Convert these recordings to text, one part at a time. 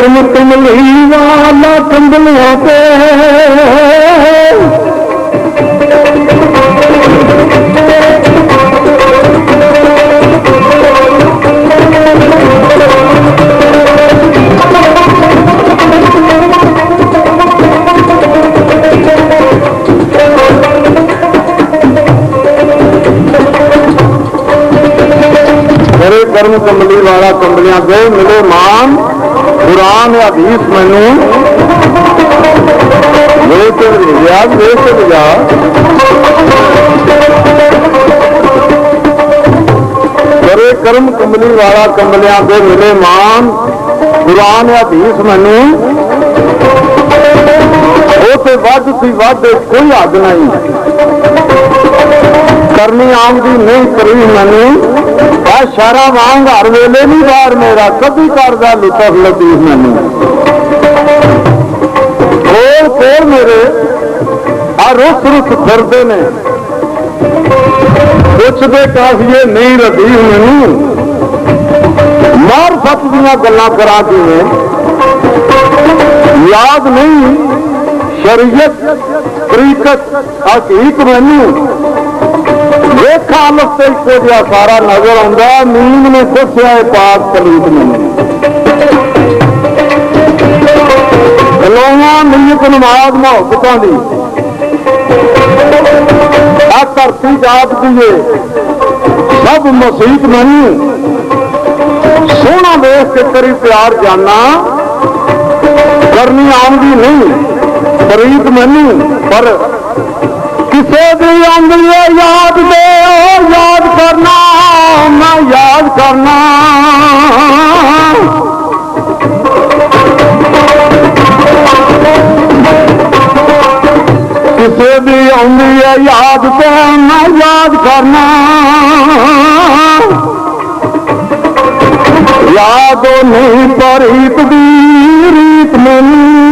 कर्म कमली वाला कंबलियों पे कर्म कमली वाला कंबलियां दे मिले मान कुरान हदीस मैनू जा करे कर्म कमली वाला कंबलियां दे मिले मान कुरान हदीस मैनू उसे वध सी वध कोई हद नहीं करनी आमदी नहीं करी मैनू शहरा वांग हर वेले नहीं बार मेरा कभी करदा लुतफ लतीफ मैनू कोल मेरे आ रुस रुस फिरते ने पुछते काफिए नहीं रतीफ मैनू मार सत दियां गल्लां करा किवें याद नहीं शरीयत तरीकत हकीक मैनू देखा मस्ते इको जहा सारा नजर आता नींद ने दसिया पाक पलीत मैंने लोहा नीयत नमाज मुहब्बतां दी आ धरती जात दी सब मसीत मैनू सोहना वेख के करी प्यार जाना करनी आमदी नहीं प्रीत मैनू पर किसे भी आंदी याद दे याद करना मैं याद करना किसे भी आंदी याद दे मैं याद करना यादों नहीं पर रीत दी रीत मैनू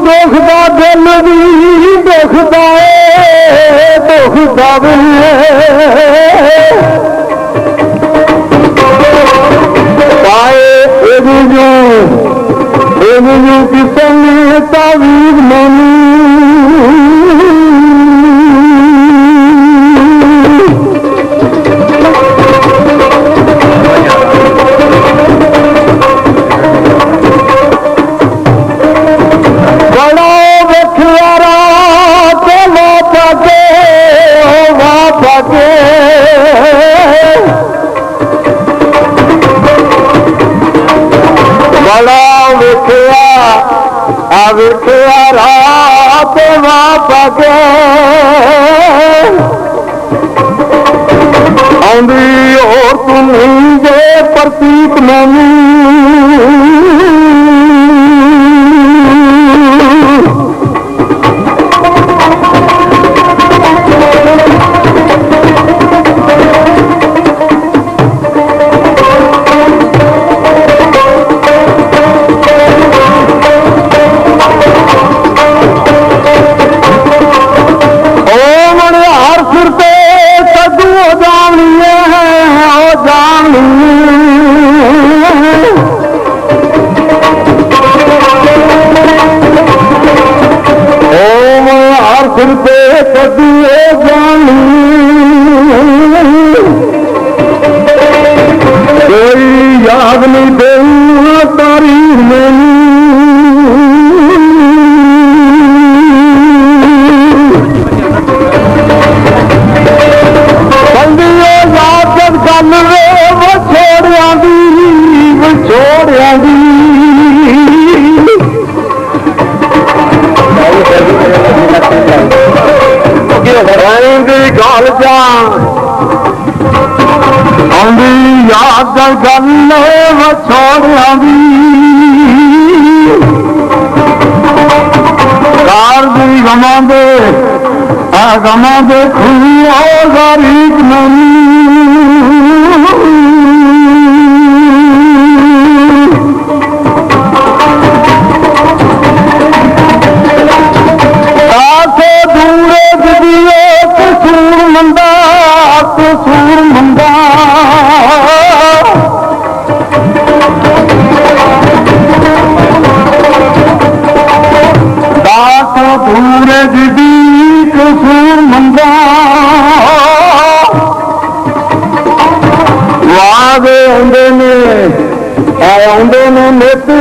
दुखदा दिल भी दुखदा दुखदा पाए किसे तावीज मैनू बड़ा वेखिया रात वापस आंदी और तुम जे प्रतीक मैनू फिर पे कभी जानी कोई याद नहीं देना तारीख मैनू याद जब गल वो छोड़िया दी गल जा आंदी याद गल छोड़िया दी कार दी गमां दे खुली गरीब मैनू पूरे जी कसूर मंगा वादे आंदे ने आंदे ने मेरे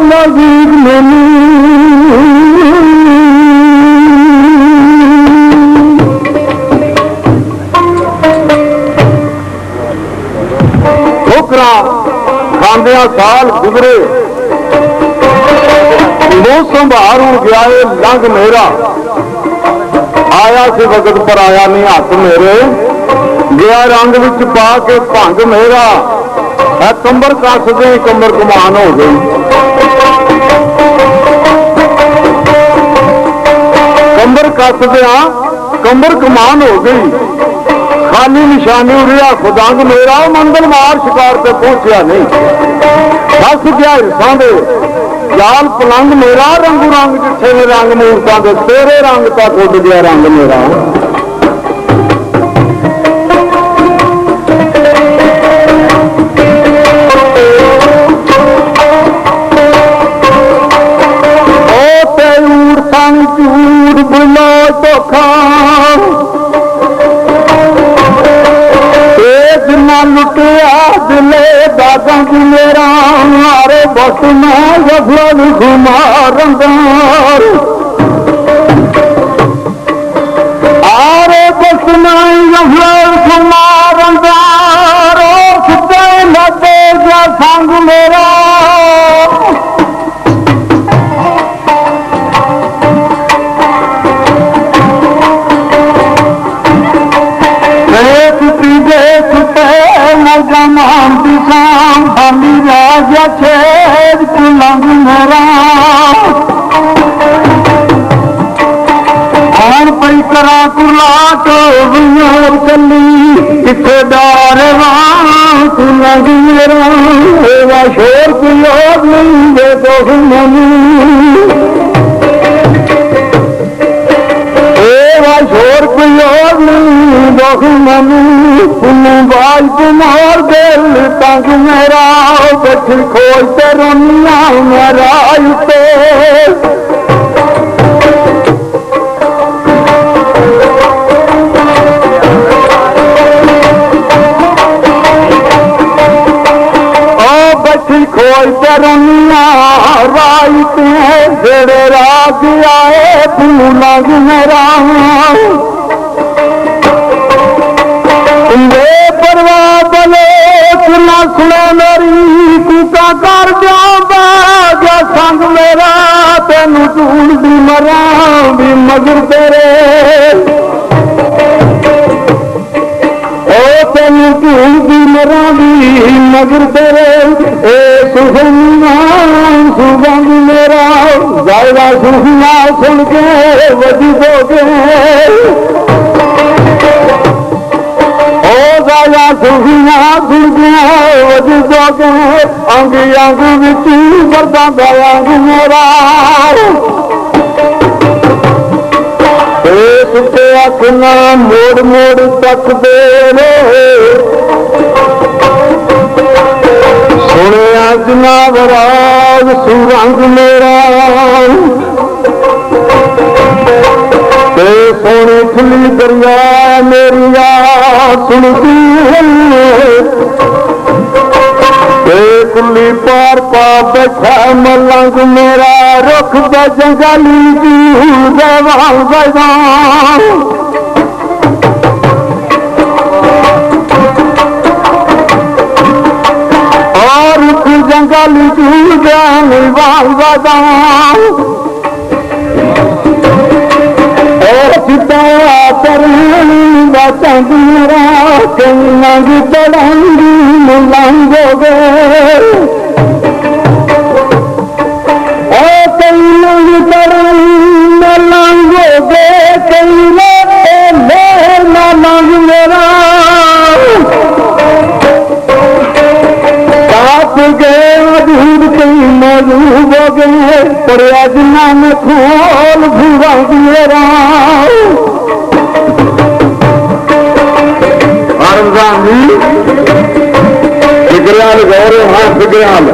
नजीक मैनू ठोकरा खांदिया साल गुजरे मौसम बाहर हो गया है लंघ मेरा आया से वक्त पर आया नहीं हाथ मेरे गया रंग विच पा के भंग मेरा है कंबर कस दे कंबर कमान हो गई कंबर कस दिया कंबर कमान हो गई खाली निशानी उड़िया खुदंग मेरा मंगल मार शिकार से पहुंचा नहीं फस गया हिस्सा दे जाल पलंग मेरा रंगू रंग जिथे ने रंग मूर्ता दे तेरे रंग तक उड़ गया रंग मेरा झूठ बुलो धोखा जिन्ना लुटिया दिले दादा जी मेरा मारे बस में गफल घुमार आरे बस में गफल घुमार सुते लगे जा संग मेरा छेद कुलंग मेरा आन पई करा कुला तो कली इथे डार कुलंग मेरा शोर कुलोर नहीं दे तो शोर कुलोर नहीं दुख मनी बाल कुमार दिल तंग मेरा बैठी खोलते रोनिया मेरा उते बैठी खोलते रोनिया रायते जेड़े राज आए फूलग मेरा परवाह बले सुना सुना मेरी कूका कर जा संग मेरा तेन झूठ भी मरा भी मगर तेरे ओ तेन झूठ भी मरा भी मगर तेरे ए सुखना सुगंध मेरा जाएगा सुखना सुन के वजी हो गए सुखिया सुखिया वजो के अंग अंग विच बरदा अंग मेरा सुते अखना मोड़ मोड़ तक दे सुने जनाब राग सुरंग मेरा सोनी खुली दरिया मेरी सुनती कुली पार पा बैठा मलंग मेरा रुख जंगली देवाल बजा और रुख जंगली देवाल बजा चंदरा कलंग चढ़ाई लंग गए कई लंग चढ़ाई लंग गए कई लंग मेरा काप गए अधूर कई मजूब हो गए पर अजना में खोल भूरा मेरा फिक्रियाल गौरव हाँ फिक्रियाल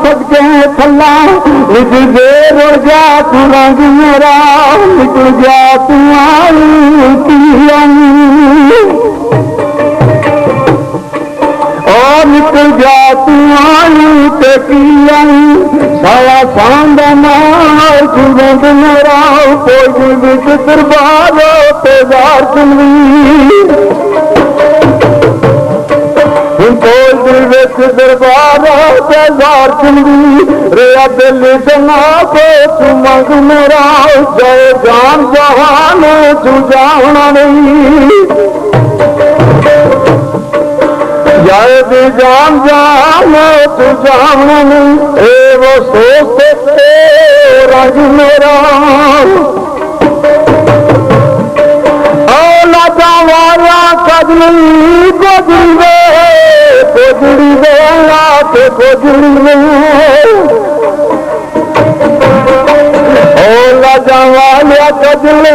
सदके थला निकल दे रुड़ जा तू रंग मेरा निकल जा तू आई और निकल जा तू आई ते की साया सांद मार तू रंग मेरा कोई विच दरबार तेजार चलवी दरबार तेजार चलवी रेया दिल सना के तू मंग मेरा जय जान जहान तू जाना नहीं जय भी जान जान तू जाना नहीं ए वो सोचते रंग मेरा वाला कजली गोजरी कोजड़ी वेला के कोजड़ी वालिया कजली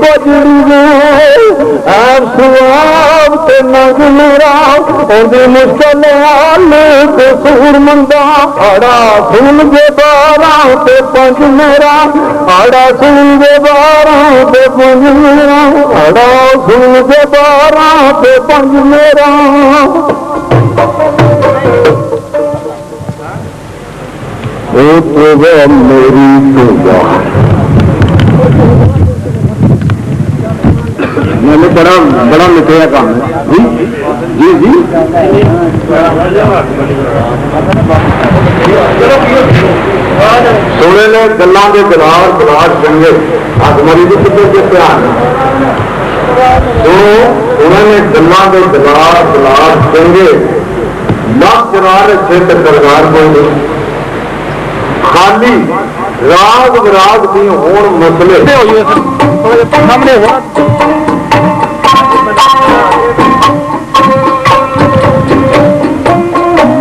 कोजड़ी सुआब ते नग मेरा ओदी मुश्किल हाल कसूर मंदा आड़ा सुन के 12 ते 5 मेरा आड़ा सुन के 12 ते 5 मेरा आड़ा सुन के 12 ते 5 मेरा मेरी तोबा मैंने बड़ा बड़ा मिठिया काम है जी जी जी सोने ने गल्लां दे दलाल दलाल चंगे आदमरी के कितने के ध्यान तो उन्होंने गल्लां दे दलाल दलाल चंगे लाख जनार सिर सरकार को खाली राग विराग की होण मसले सामने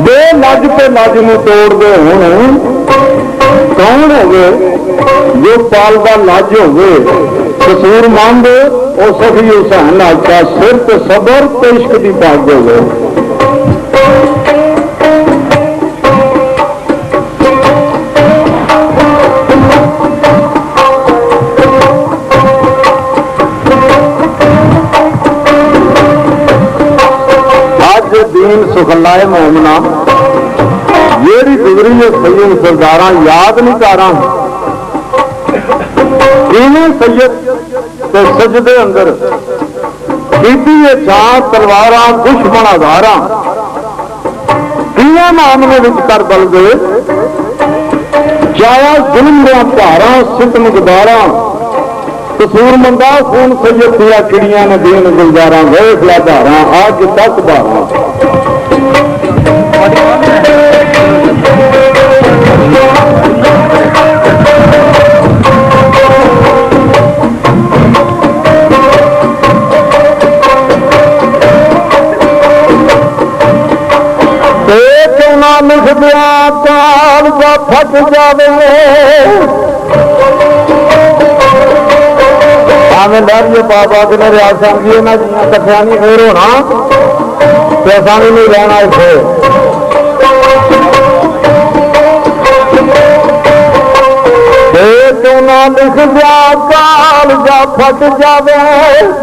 बे लज पे लज में तोड़ दे हूं कौन हो गए जो पालदा लज हो गए कसूर मान दे और सखी हुसैन आखा सिर ते सबर ते इश्क की पाग हो गए दीन सुखलाए मोमना जेड़ी गुजरी है सैयद सरदार याद नहीं कर रहा इन्हें सैयद के सजदे अंदर की चार तलवार दुश्मन आधारा किया मामले कर बल गए जाया जुल्म दिया धारा सितम गुजारा कसूर मंदा खून सैयद दिया चिड़िया ने दीन गुलजारा वेख ला धारा अज तक धारा लिख दिया काल का फट जावे हमें डर ये बाबा के ने रियाज समझिए ना कट्ठिया नहीं फिर होना पैसा नहीं रहना इसे लिख दिया काल जा फट जावे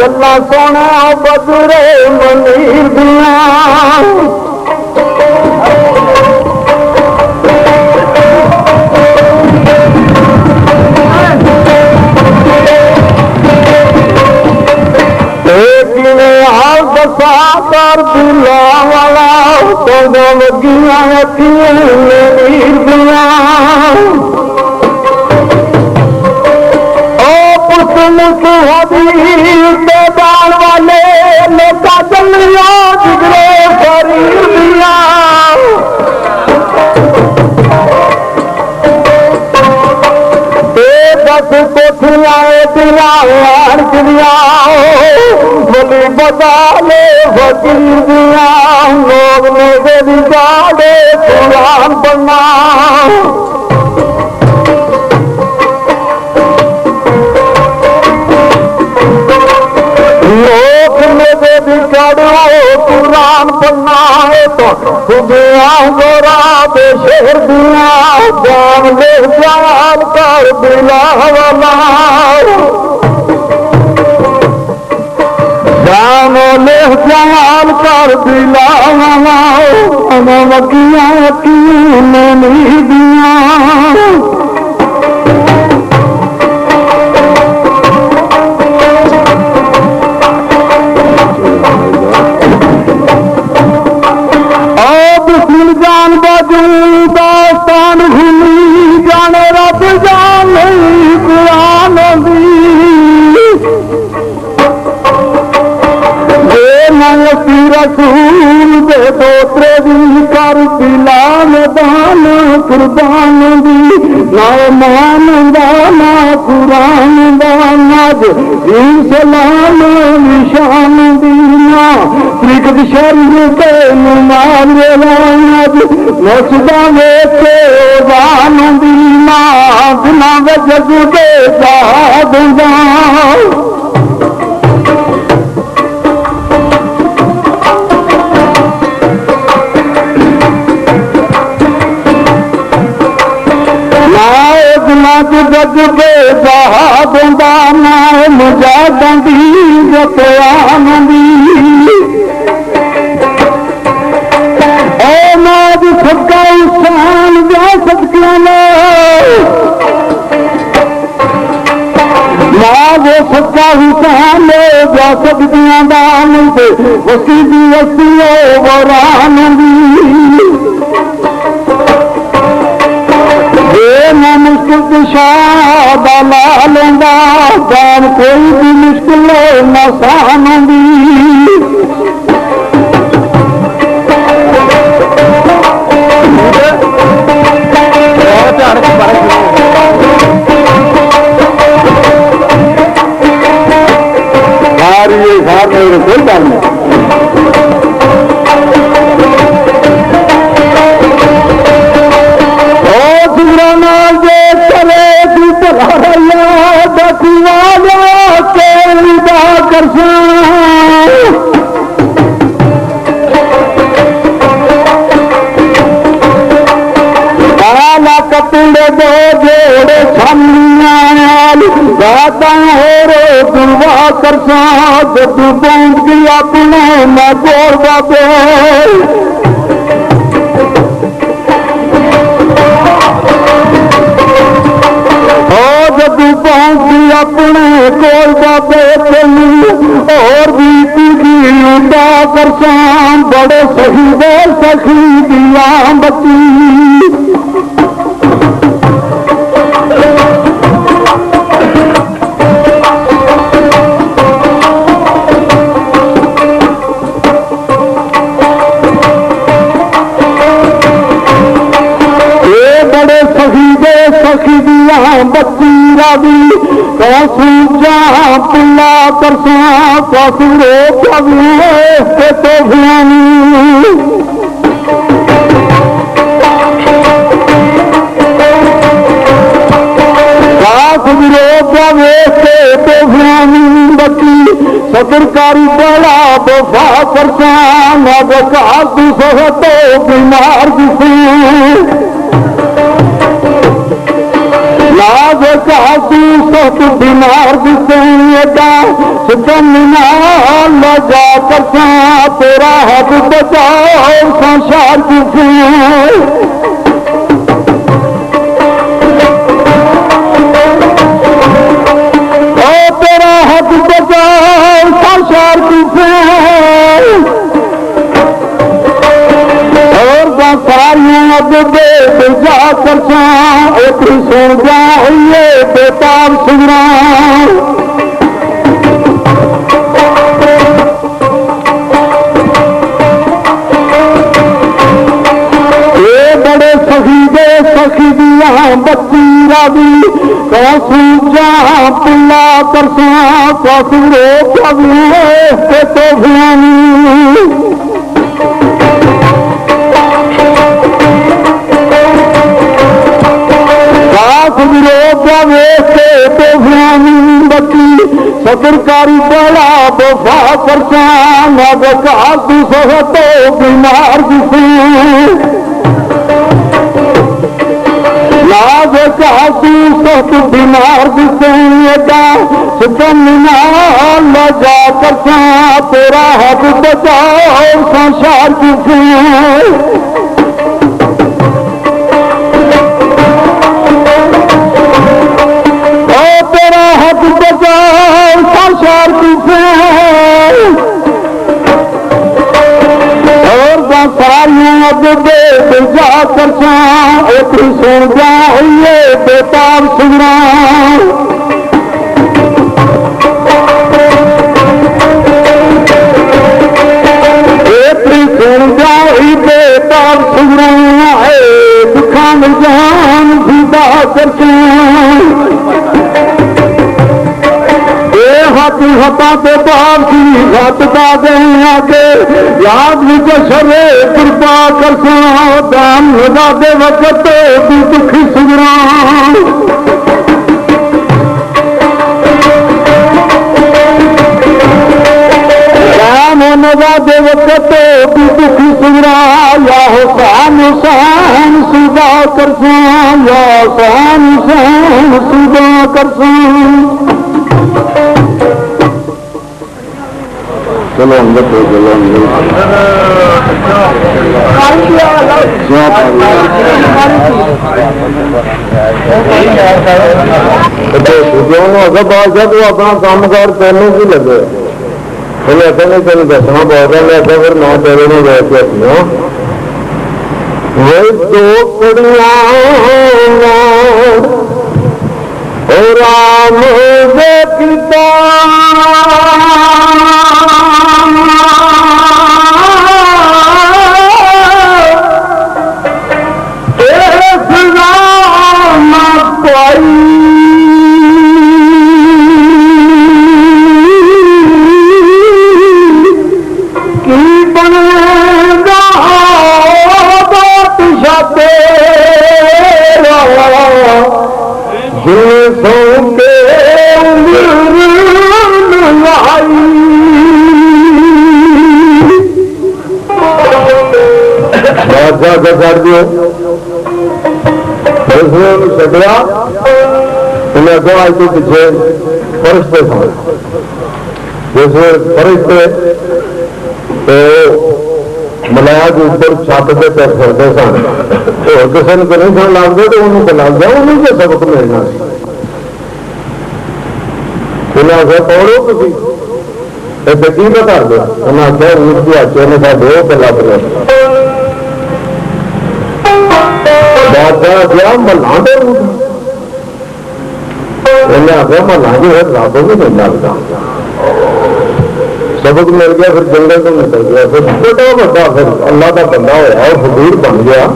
गल्ला सोना बदरे मनीर दिया कर दिला वाला तो लगिया दान वाले लोका चलिया जिगरे शरीर दिया दस कोठिया दिया बोली बता ले फकीर दिया लोग मेरे जाड़े कुरान बनना लोग मेरे जाड़ो कुरान बनना है तो खुदिया गोरा बेशेर दिया जान ले जान कर बिलावला जान ले जान कर बिलावला मकिया की नहीं दिया जान बाजू दास्तान भूली जाने रब जान नहीं कुरान दी नसी रसूल दे दोतरे दी कर बिलाल दान कुर्बान दी ना मान दाना कुरान दानाज सलाम निशान दीना त्रिकत शरीर के नुमान राज नसदा वेचे दान दीना बिना वजह के साध जग के बहाद मुजाहिदन दी जतयान दी ओ नाज सदका इंसान जा सदकिया नाज सदका इंसान जा सदकिया दान से वसी दी वसी वरान दी मैं मुश्किल दिशा ला लेंदा जान कोई भी मुश्किल न सहन दी कोई बात नहीं कपड़े दो जोड़े सामने दुआ कर तू पहुंच गई अपने मैं बोल बाबे जदू पहुंच गई अपने कोल बाबे और भी उदा कर बड़े सही दे सखी दिया बची बच्ची रावी सूजा पिला करसा कसुरो कभी तो बच्ची सदरकारी बड़ा बफा करसा तू सह तो बीमार जिसे सत बीमार लगा करसा तेरा हक बचाओ संसार किसे तेरा हक बचाओ संसार किसे सारियां दे जा करसा एक सुन जा होइए बेताब सुना ये बड़े सखी दे सखी दिया बच्ची रावी सूजा पिला करसा कसुरो कभी तो भुआनी बच्ची सदरकारी बड़ा बफा करसा ना बका तू सह तो बीमार दिसे ना बका तू सह बीमार दिसे सितम ना लगा करसा तेरा हक बचाओ संसार दिसे तेरा हक बचाओ संसार किसे और सारियां अब बेजा करसा एक सुन जाइए बेताब सुना एक सुन जाई बेताब सुना है दुखान जान सीधा करसा हाथी हथा के बाप की हथता दे आगे याद विच शरे कृपा करसा दान लगा दे वक्त तू दुखी सुगरा दान लगा दे वक्त तू दुखी सुगरा या हुसैन हुसैन सुबा करसा या हुसैन हुसैन सुबा करसा चलो अंदर तो चलो अगर बादशाह तो अपना काम कार करने की लगे बोले ऐसा नहीं तेन दसना पौधा ऐसा फिर मैं तेरे में वैसे अपना वो दो कड़िया राम पिता कर दियो छड़िया उन्हें अगो आज के पीछे फरिश्ते सन जिस फरिश्ते तो मलाया के ऊपर छत पे तैर करते सन और किसी ने नहीं सन लगते तो उन्होंने लग गया उन्हें जो सबक मिलना उन्हें आखिया पढ़ो तुम की बता दो उन्हें आखिया रूप की आचे ने साढ़े वो लग गए बादशाह क्या मल्ला दे उन्हें आखिया मल्ला जी फिर रब भी नहीं लगता सबक मिल गया फिर जंगल तो निकल गया फिर छोटा बड़ा फिर अल्लाह का बंदा होया और फकीर बन गया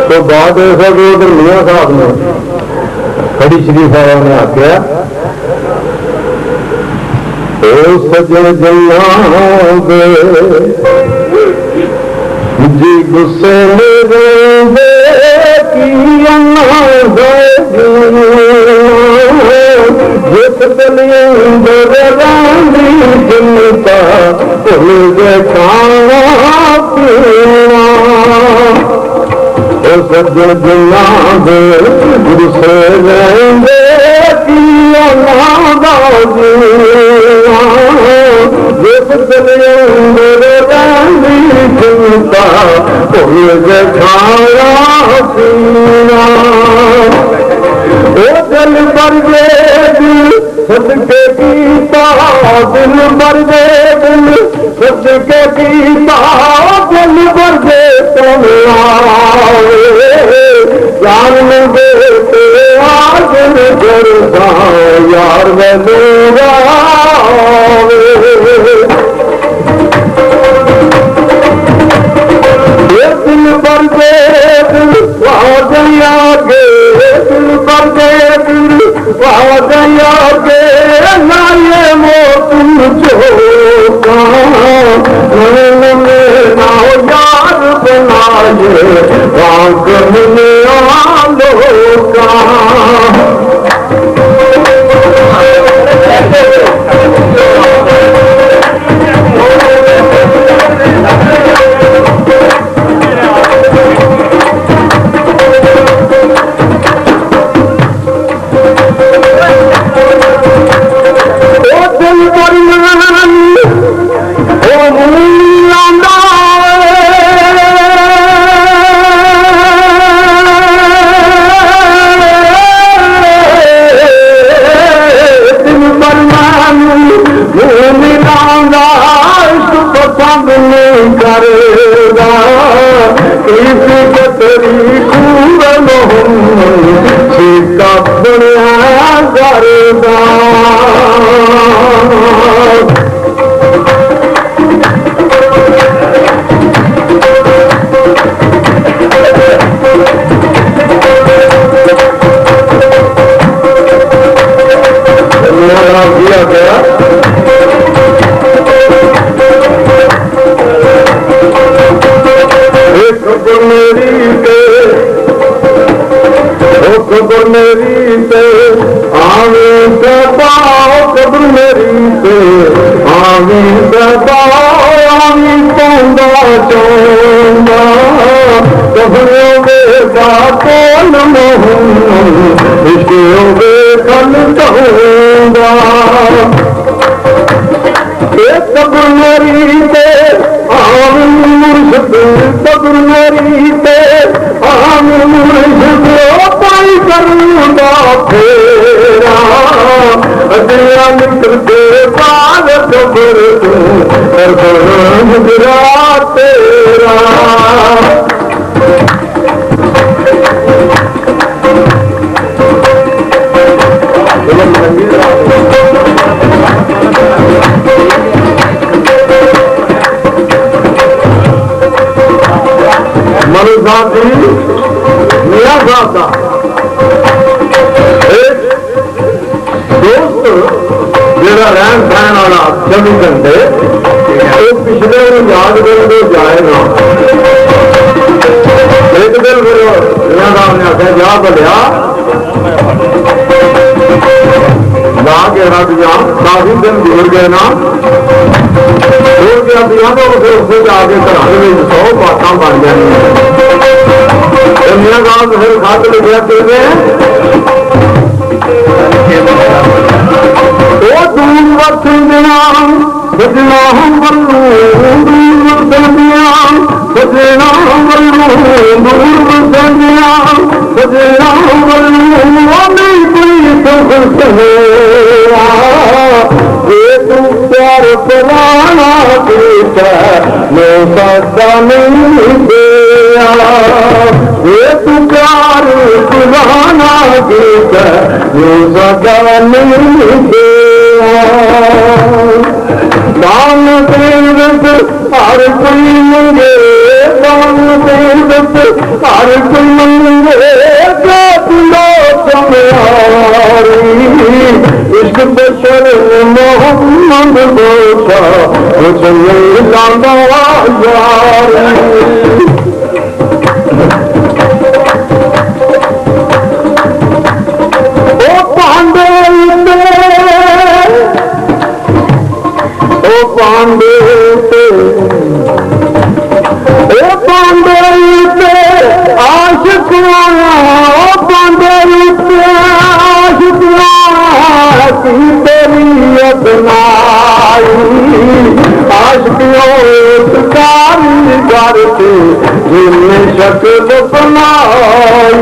तो बात ऐसा कि उधर मियां साहब ने खड़ी शरीफ साहब ने आखिया सजन जन्ना जी गुस्से में जिस चिंता खाना पीना सजन जिन्ना दे गुस्से लेंगे जिस चिंता खाना पीना ओ दिल भर दिल सदके पीता दिल भर दिल सदके पीता दिल भर दे तुम जान दे दिल करता यार मैं दिल भर दे गया गे दिल भर दे दिल गया गे लाए वो तुम जो ना यार बनाए आंख मिले आलो का याद नहीं करेगा इस कतरी खूबन सीता बुनिया करेगा किया गया खबर मेरी से आवे दबाओ खबर मेरी से आवे दबाओ आवी पौंदा चौंदा कबरों बेटा कौन मोहन इश्क़ों बेखल कहूँगा कब्र मेरी से आमी मुर्शिद कब्र मेरी से आमी मुर्शिद पाई करूँगा फेरा अदिया निकलते बाद कब्र गुजरा तेरा मनु साहब जी मियां साहब का एक दोस्त जरा रहन सहन वाला 24 घंटे वो पिछले याद करके जाएगा एक दिन फिर मियां साहब ने आखिया जा बलिया ला के रख जा काफी दिन गुजर गए ना फिर उससे जाके घर 100 बातें बन जाएंगे मेरा गांव फिर खत लिखा कहते वो दूर बसना बजना बल्लू दूर बसनिया बजना बल्लू दूर बसनिया बजना बल्लू नहीं कोई सुख सहेरा तू प्यार पुराना बेटा मैं सदा नहीं दिया ये तू प्यार पुराना बेटा मैं सदा नहीं दिया दान देवत हर कोई मंगे दान देवत हर कोई मंगे इश्क बशर मोहम्मद बोसा मुझे लांदा यार ओ पांडे आशिक पांडे आशिक तेरी अपनाई आशिकों कारीगर से जिनने शक्ल बनाई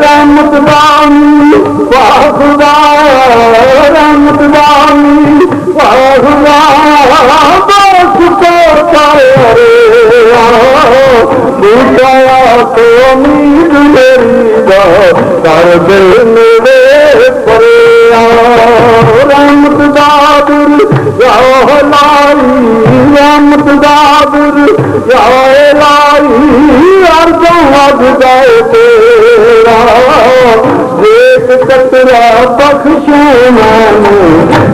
रहमत दानी वाहुदा रहमत दानी वाहुदा बस को करे बुझाया तो उम्मीद मेरी कर दिल मेरे परे रहमत दादुर जाओ लाई रहमत दादुर जाओ लाई अर्जों हज जाए तेरा एक कतरा बख्शू मैनू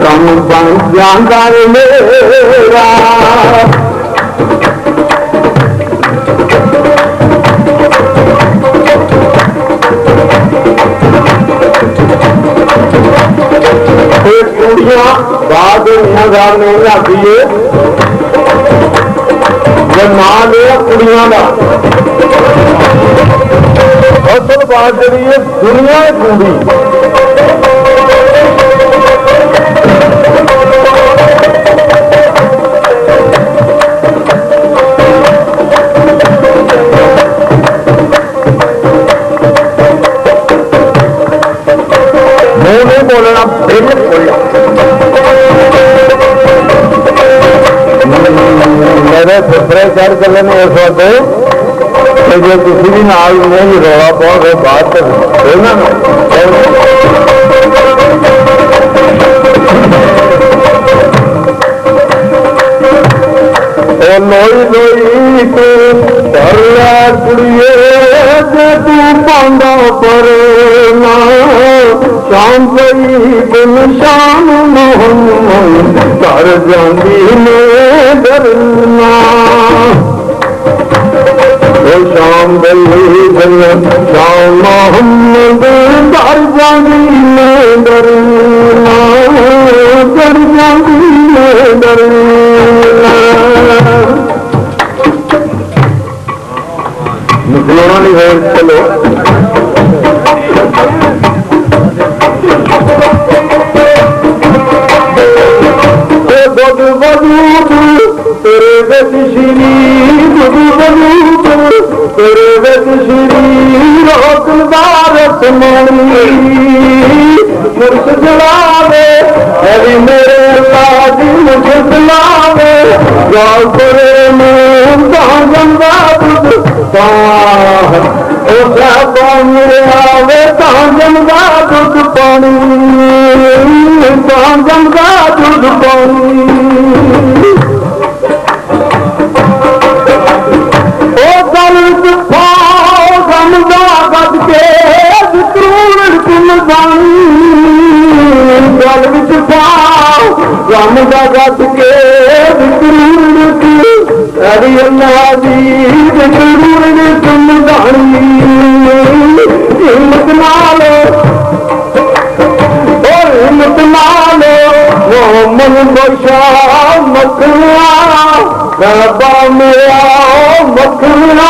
कम बन जांदा मेरा कुड़ियां बाद मियां ने रखी है जब ना लिया कुड़ियां का असल बात जी है दुनिया कुड़ी घोड़े चढ़ चले ने इस वक्त जो किसी भी नाल नहीं रौला पाओ फिर बात ना लोई लोई तू भरला कुड़िए जे तू पांदा पर ना शाम गई बिन शाम मोहन कर जाती ने डरना शाम गई बिन शाम मोहम्मद कर जाती ने डरना कर जाती ने डरना निकलना नहीं है चलो दुध वजूद तेरे विच श्री दुध वजूद तेरे विच श्री रोकदार समणी मुर्शद लावे हरी मेरे अल्लाह दी मुर्शद लावे गाल तेरे मुंह दा गंदा दुध मेरे आवे तां जमदा दुध पानी तां जमदा दुध पानी ओ गल जमदा गद के जरूर कुल बानी गल विच पाओ जमदा गद के जरूर हरी अल्लाह दी जरूर तुम दानी हिम्मत नालो और हिम्मत नालो वो मन बशा मखना रब्बा मेरा मखना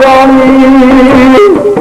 जानी